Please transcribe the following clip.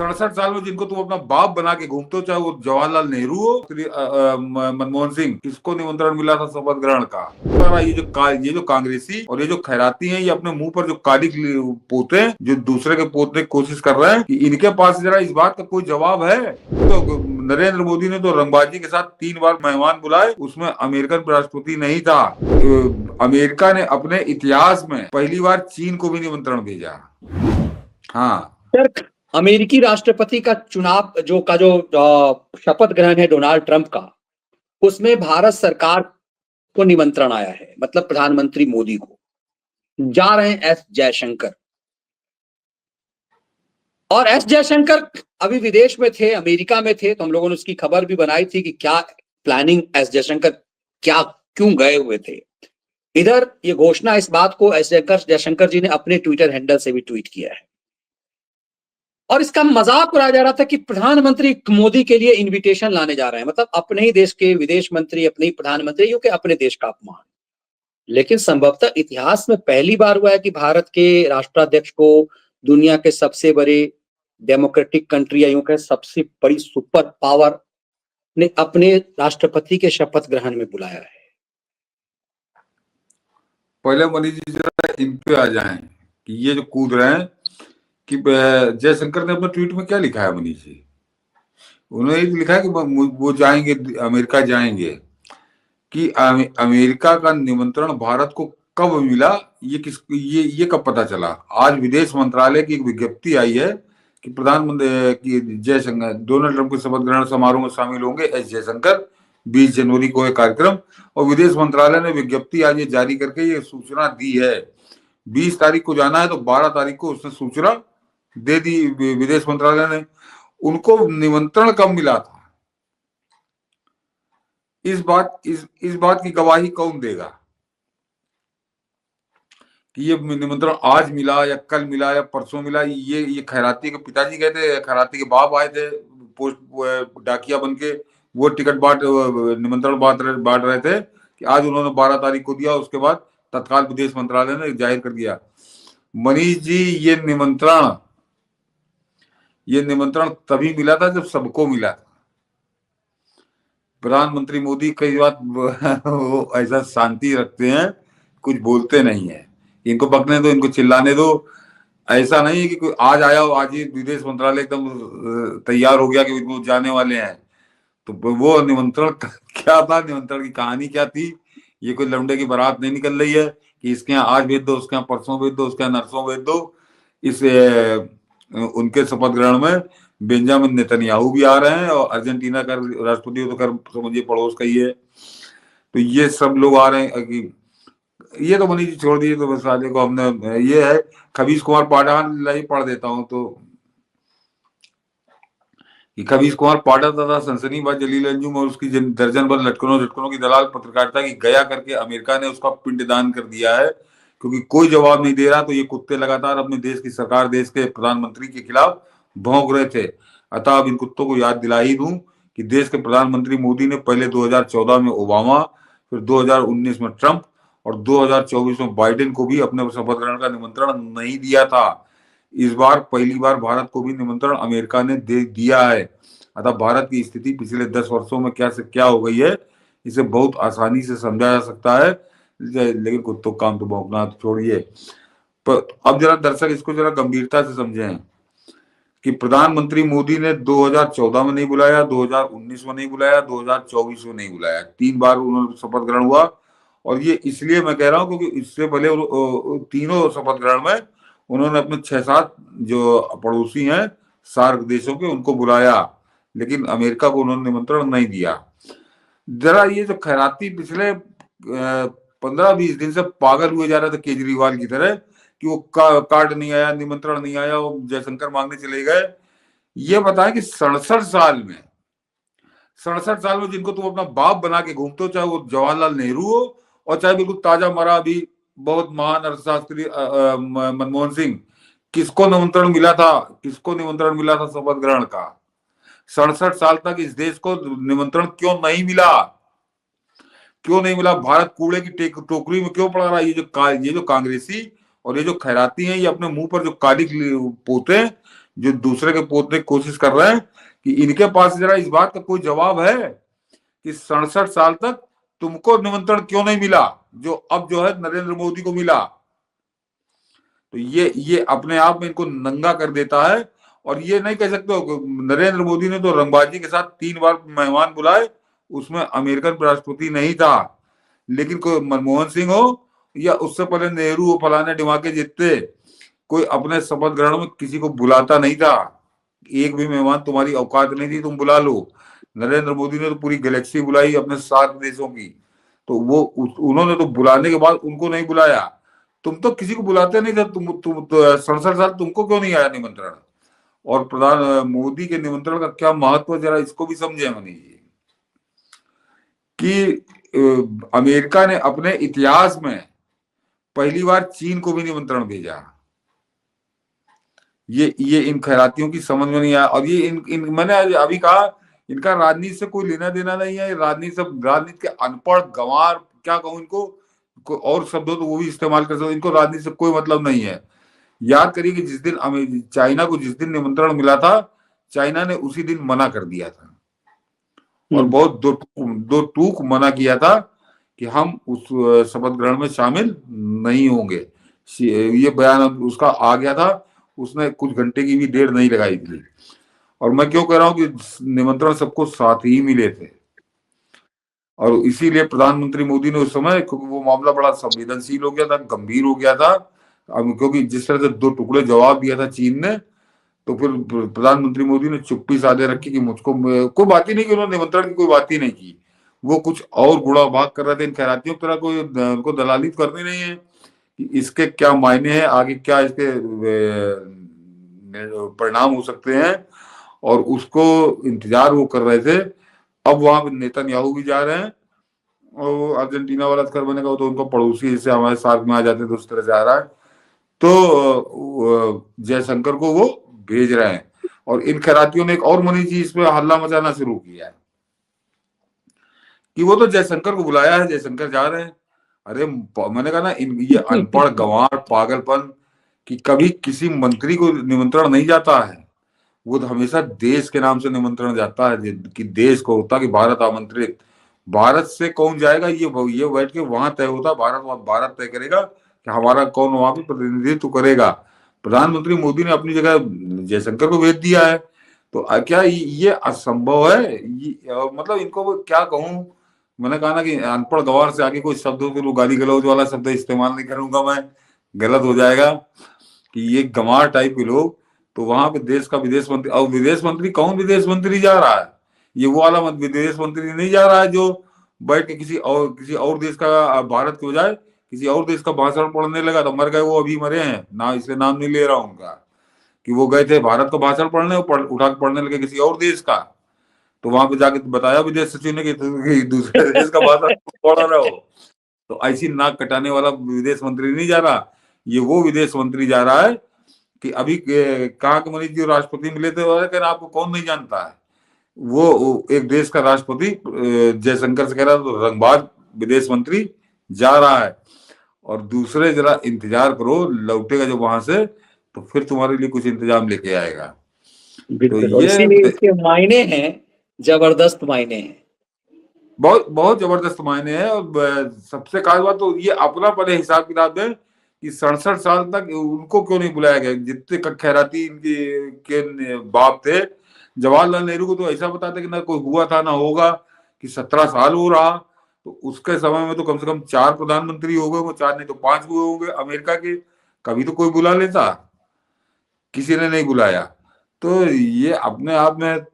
67 साल में जिनको तुम अपना बाप बना के घूमते हो, चाहे वो जवाहरलाल नेहरू हो, मनमोहन सिंह, किसको निमंत्रण मिला था शपथ ग्रहण का? ये जो कांग्रेसी और ये जो खैराती हैं, ये अपने मुंह पर जो काली पोते हैं, जो दूसरे के पोतने की कोशिश कर रहे हैं, कि इनके पास जरा इस बात का कोई जवाब है? तो नरेंद्र मोदी ने तो रंगबाजी के साथ 3 बार मेहमान बुलाए, उसमें अमेरिकन राष्ट्रपति नहीं था। अमेरिका ने अपने इतिहास में पहली बार चीन को भी निमंत्रण भेजा। हाँ सर, अमेरिकी राष्ट्रपति का चुनाव जो शपथ ग्रहण है डोनाल्ड ट्रंप का, उसमें भारत सरकार को निमंत्रण आया है, मतलब प्रधानमंत्री मोदी को जा रहे हैं एस जयशंकर। और एस जयशंकर अभी विदेश में थे, अमेरिका में थे, तो हम लोगों ने उसकी खबर भी बनाई थी कि क्या प्लानिंग एस जयशंकर क्यों गए हुए थे। इधर ये घोषणा इस बात को एस जयशंकर जी ने अपने ट्विटर हैंडल से भी ट्वीट किया है, और इसका मजाक उड़ाया जा रहा था कि प्रधानमंत्री मोदी के लिए इनविटेशन लाने जा रहे हैं, मतलब अपने ही देश के विदेश मंत्री, अपने ही प्रधानमंत्री, क्योंकि अपने देश का अपमान। लेकिन संभवतः इतिहास में पहली बार हुआ है कि भारत के राष्ट्राध्यक्ष को दुनिया के सबसे बड़े डेमोक्रेटिक कंट्री या यूं कहें सबसे बड़ी सुपर पावर ने अपने राष्ट्रपति के शपथ ग्रहण में बुलाया है। पहले मनीष जी जरा इन पे आ जाएं कि ये जो कूद रहे हैं, कि जयशंकर ने अपने ट्वीट में क्या लिखा है मनीष जी? उन्होंने लिखा है कि वो जाएंगे, अमेरिका जाएंगे, कि अमेरिका का निमंत्रण भारत को कब मिला, ये कब पता चला? आज विदेश मंत्रालय की एक विज्ञप्ति आई है कि प्रधानमंत्री की जयशंकर डोनाल्ड ट्रंप के शपथ ग्रहण समारोह में शामिल होंगे एस जयशंकर। 20 जनवरी को है कार्यक्रम, और विदेश मंत्रालय ने विज्ञप्ति आज ये जारी करके ये सूचना दी है। 20 तारीख को जाना है, तो 12 तारीख को उसने सूचना दे दी विदेश मंत्रालय ने। उनको निमंत्रण कब मिला था, इस बात की गवाही कौन देगा कि ये निमंत्रण आज मिला या कल मिला या परसों मिला? ये खैराती के पिताजी गए थे, खैराती के बाप आए थे पोस्ट डाकिया बन के, वो टिकट निमंत्रण बांट रहे थे कि आज उन्होंने 12 तारीख को दिया। उसके बाद तत्काल विदेश मंत्रालय ने जाहिर कर दिया। मनीष जी, ये निमंत्रण तभी मिला था जब सबको मिला था। प्रधानमंत्री मोदी कई बात वो ऐसा शांति रखते हैं, कुछ बोलते नहीं है। इनको पकने दो, इनको चिल्लाने दो। ऐसा नहीं है कि कोई आज आया हो, आज ही विदेश मंत्रालय एकदम तैयार हो गया कि वो जाने वाले हैं। तो वो निमंत्रण क्या था, निमंत्रण की कहानी क्या थी? ये कोई लौंडे की बारात नहीं निकल रही है कि इसके यहाँ आज भेज दो, उसके यहाँ परसों भेज दो, उसके यहाँ नरसों भेज दो। इस उनके शपथ ग्रहण में बेंजामिन नेतन्याहू भी आ रहे हैं, और अर्जेंटीना का राष्ट्रपति तो कर समझिए पड़ोस का ही है। तो ये सब लोग आ रहे हैं कि ये तो मनीष जी छोड़ दिए, तो बस आगे को हमने ये है खबीज कुमार पाठा पढ़ देता हूं तो कि खबीज कुमार पाठा तथा सनसनीबाज जलील अंजुम और उसकी दर्जन भर लटकनों की दलाल पत्रकारिता की गया करके अमेरिका ने उसका पिंडदान कर दिया है, क्योंकि कोई जवाब नहीं दे रहा। तो ये कुत्ते लगातार अपने देश की सरकार, देश के प्रधानमंत्री के खिलाफ भौंक रहे थे। अतः अब इन कुत्तों को याद दिला ही दूं कि देश के प्रधानमंत्री मोदी ने पहले 2014 में ओबामा, फिर 2019 में ट्रंप और 2024 में बाइडेन को भी अपने शपथ ग्रहण का निमंत्रण नहीं दिया था। इस बार पहली बार भारत को भी निमंत्रण अमेरिका ने दे दिया है। अतः भारत की स्थिति पिछले 10 वर्षों में क्या से क्या हो गई है, इसे बहुत आसानी से समझा जा सकता है। लेकिन कुत्तों काम तो भौंकना छोड़िए। पर अब जरा दर्शक इसको जरा गंभीरता से समझें कि प्रधानमंत्री मोदी ने 2014 में नहीं बुलाया, 2019 में नहीं बुलाया, 2024 में नहीं बुलाया। 3 बार उन्होंने शपथ ग्रहण हुआ। और ये इसलिए मैं कह रहा हूं क्योंकि इससे पहले तीनों शपथ ग्रहण में उन्होंने अपने 6-7 जो पड़ोसी हैं सार्क देशों के, उनको बुलाया, लेकिन अमेरिका को उन्होंने निमंत्रण नहीं दिया। जरा ये जो खैराती पिछले 15-20 दिन से पागल हुए जा रहे थे केजरीवाल की तरह कि वो कार्ड नहीं आया, निमंत्रण नहीं आया, वो जयशंकर मांगने चले गए। ये बताएं कि 67 साल में जिनको तुम अपना बाप बना के घूमते हो, चाहे वो जवाहरलाल नेहरू हो और चाहे बिल्कुल ताजा मरा अभी बहुत महान अर्थशास्त्री मनमोहन सिंह, किसको निमंत्रण मिला था शपथ ग्रहण का? 67 साल तक इस देश को निमंत्रण क्यों नहीं मिला? भारत कूड़े की टोकरी में क्यों पड़ा रहा? ये जो कांग्रेसी और ये जो खैराती हैं, ये अपने मुंह पर जो काली पोते हैं, जो दूसरे के पोतने की कोशिश कर रहे हैं कि इनके पास जरा इस बात का कोई जवाब है कि 67 साल तक तुमको निमंत्रण क्यों नहीं मिला जो अब जो है नरेंद्र मोदी को मिला। तो ये अपने आप में इनको नंगा कर देता है। और ये नहीं कह सकते हो नरेंद्र मोदी ने तो रंगबाजी के साथ 3 बार मेहमान बुलाए, उसमें अमेरिकन राष्ट्रपति नहीं था। लेकिन कोई मनमोहन सिंह हो या उससे पहले नेहरू हो, फलाने ढिमाके जितने, कोई अपने शपथ ग्रहण में किसी को बुलाता नहीं था। एक भी मेहमान तुम्हारी औकात नहीं थी तुम बुला लो। नरेंद्र मोदी ने तो पूरी गैलेक्सी बुलाई अपने 7 देशों की। तो वो उन्होंने तो बुलाने के बाद उनको नहीं बुलाया। तुम तो किसी को बुलाते नहीं थे। तुम तो 67 साल तुमको क्यों नहीं आया निमंत्रण। और प्रधान मोदी के निमंत्रण का क्या महत्व, जरा इसको भी समझे मनीष जी कि अमेरिका ने अपने इतिहास में पहली बार चीन को भी निमंत्रण भेजा। ये इन खैरातियों की समझ में नहीं आया। और ये इन मैंने अभी कहा इनका राजनीति से कोई लेना देना नहीं है। राजनीति के अनपढ़ गंवार, क्या कहूं इनको, कोई और शब्द हो तो वो भी इस्तेमाल कर सकते। इनको राजनीति से कोई मतलब नहीं है। याद करिए कि जिस दिन चाइना को जिस दिन निमंत्रण मिला था, चाइना ने उसी दिन मना कर दिया था। और बहुत दो टूक मना किया था कि हम उस शपथ ग्रहण में शामिल नहीं होंगे। ये बयान उसका आ गया था। उसने कुछ घंटे की भी देर नहीं लगाई थी। और मैं क्यों कह रहा हूं कि निमंत्रण सबको साथ ही मिले थे। और इसीलिए प्रधानमंत्री मोदी ने उस समय, क्योंकि वो मामला बड़ा संवेदनशील हो गया था, गंभीर हो गया था, क्योंकि जिस तरह से 2 टुकड़े जवाब दिया था चीन ने, तो फिर प्रधानमंत्री मोदी ने चुप्पी साधे रखी कि मुझको कोई बात ही नहीं की। उन्होंने निमंत्रण की कोई बात ही नहीं की। वो कुछ और गुड़ा भाग कर रहे थे इन खैरातियों की तरह। कोई उनको दलाली करनी नहीं है कि इसके क्या मायने हैं, आगे क्या इसके परिणाम हो सकते हैं। और उसको इंतजार वो कर रहे थे। अब वहां नेतन्याहू भी जा रहे हैं। और वो अर्जेंटीना वाला कर बनेगा, वो तो उनको पड़ोसी जैसे हमारे साथ में आ जाते तो उस तरह से आ रहा है। तो जयशंकर को वो भेज रहे हैं। और इन खैरातियों ने एक और मनी चीज पे हल्ला मचाना शुरू किया है कि वो तो जयशंकर को बुलाया है, जयशंकर जा रहे हैं। अरे मैंने कहा ना, ये अनपढ़ गंवार पागलपन कि कभी किसी मंत्री को निमंत्रण नहीं जाता है। वो तो हमेशा देश के नाम से निमंत्रण जाता है कि देश को होता कि भारत आमंत्रित। भारत से कौन जाएगा ये बैठ के वहां तय होता। भारत तय करेगा कि हमारा कौन वहां पे प्रतिनिधित्व करेगा। प्रधानमंत्री मोदी ने अपनी जगह जयशंकर को भेज दिया है। तो क्या ये असंभव है। मतलब इनको क्या कहूं। मैंने कहा ना कि अनपढ़ गवार से आगे कोई शब्द हो तो गाली गलौज वाला शब्द इस्तेमाल नहीं करूंगा मैं, गलत हो जाएगा। कि ये गंवार टाइप के लोग, तो वहां पे देश का विदेश मंत्री, और विदेश मंत्री कौन विदेश मंत्री जा रहा है। ये वो वाला विदेश मंत्री नहीं जा रहा है जो बैठ के किसी और देश का, भारत के बजाय किसी और देश का भाषण पढ़ने लगा। तो मर गए वो, अभी मरे हैं ना, इसलिए नाम नहीं ले रहा हूं उनका। कि वो गए थे भारत का भाषण पढ़ने, उठा के पढ़ने लगे किसी और देश का। तो वहां पे जाके बताया विदेश सचिव ने कि दूसरे देश का भाषण पढ़ रहे हो। तो ऐसी नाक कटाने वाला विदेश मंत्री नहीं जा रहा। ये वो विदेश मंत्री जा रहा है कि अभी कहा कि मनीष जी राष्ट्रपति मिले थे, लेकिन आपको कौन नहीं जानता है। वो एक देश का राष्ट्रपति जयशंकर से कह रहा है, तो रंगबाज विदेश मंत्री जा रहा है। और दूसरे जरा इंतजार करो, लौटेगा जब वहां से तो फिर तुम्हारे लिए कुछ इंतजाम लेके आएगा। तो इसीलिए इसके मायने हैं, जबरदस्त मायने हैं, बहुत बहुत जबरदस्त मायने हैं। और सबसे खास बात तो ये अपना पहले हिसाब किताब है कि 67 साल तक उनको क्यों नहीं बुलाया गया। जितने खैराती इनके के बाप थे, जवाहरलाल नेहरू को तो ऐसा बताते कि ना कोई हुआ था ना होगा, कि 17 साल हो रहा। तो उसके समय में तो कम से कम 4 प्रधानमंत्री हो गए, वो 4 नहीं तो 5 हुए होंगे अमेरिका के। कभी तो कोई बुला लेता, किसी ने नहीं बुलाया। तो ये अपने आप में